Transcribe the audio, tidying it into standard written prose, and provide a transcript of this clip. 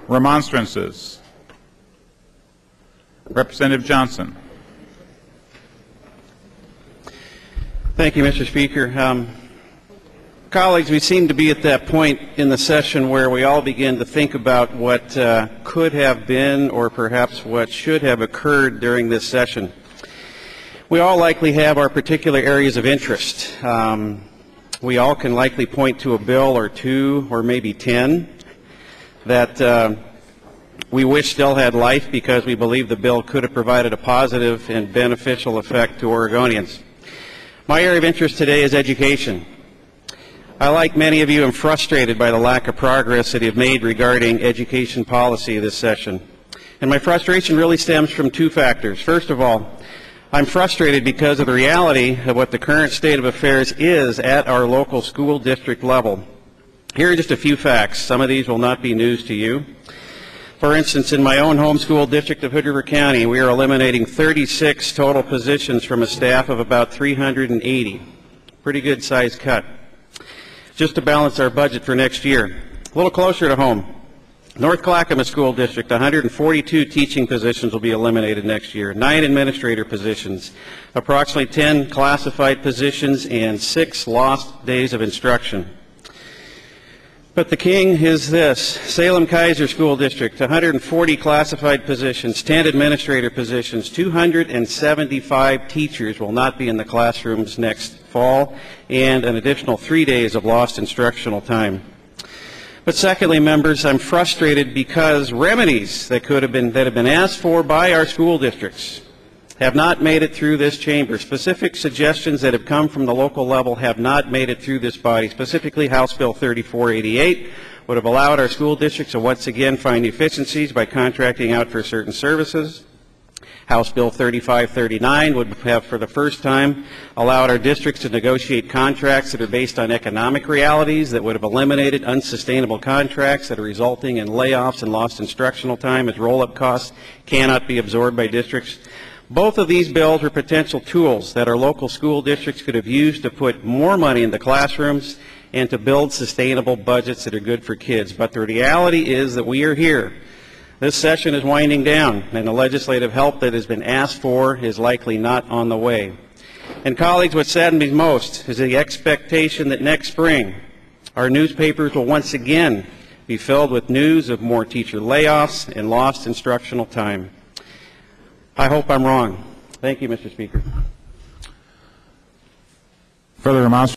Remonstrances. Representative Johnson. Thank you, Mr. Speaker. Colleagues, we seem to be at that point in the session where we all begin to think about what could have been or perhaps what should have occurred during this session. We all likely have our particular areas of interest. We all can likely point to a bill or two or maybe 10 that we wish still had life because we believe the bill could have provided a positive and beneficial effect to Oregonians. My area of interest today is education. I, like many of you, am frustrated by the lack of progress that you have made regarding education policy this session. And my frustration really stems from two factors. First of all, I'm frustrated because of the reality of what the current state of affairs is at our local school district level. Here are just a few facts. Some of these will not be news to you. For instance, in my own home school district of Hood River County, we are eliminating 36 total positions from a staff of about 380. Pretty good size cut. Just to balance our budget for next year. A little closer to home. North Clackamas School District, 142 teaching positions will be eliminated next year, 9 administrator positions, approximately 10 classified positions, and 6 lost days of instruction. But the king is this. Salem-Keizer School District, 140 classified positions, 10 administrator positions, 275 teachers will not be in the classrooms next fall, and an additional 3 days of lost instructional time. But secondly, members, I'm frustrated because remedies that have been asked for by our school districts have not made it through this chamber. Specific suggestions that have come from the local level have not made it through this body. Specifically, House Bill 3488 would have allowed our school districts to once again find efficiencies by contracting out for certain services. House Bill 3539 would have, for the first time, allowed our districts to negotiate contracts that are based on economic realities, that would have eliminated unsustainable contracts that are resulting in layoffs and lost instructional time as roll-up costs cannot be absorbed by districts. Both of these bills were potential tools that our local school districts could have used to put more money in the classrooms and to build sustainable budgets that are good for kids. But the reality is that we are here. This session is winding down, and the legislative help that has been asked for is likely not on the way. And colleagues, what saddens me most is the expectation that next spring our newspapers will once again be filled with news of more teacher layoffs and lost instructional time. I hope I'm wrong. Thank you, Mr. Speaker. Further remonstrance.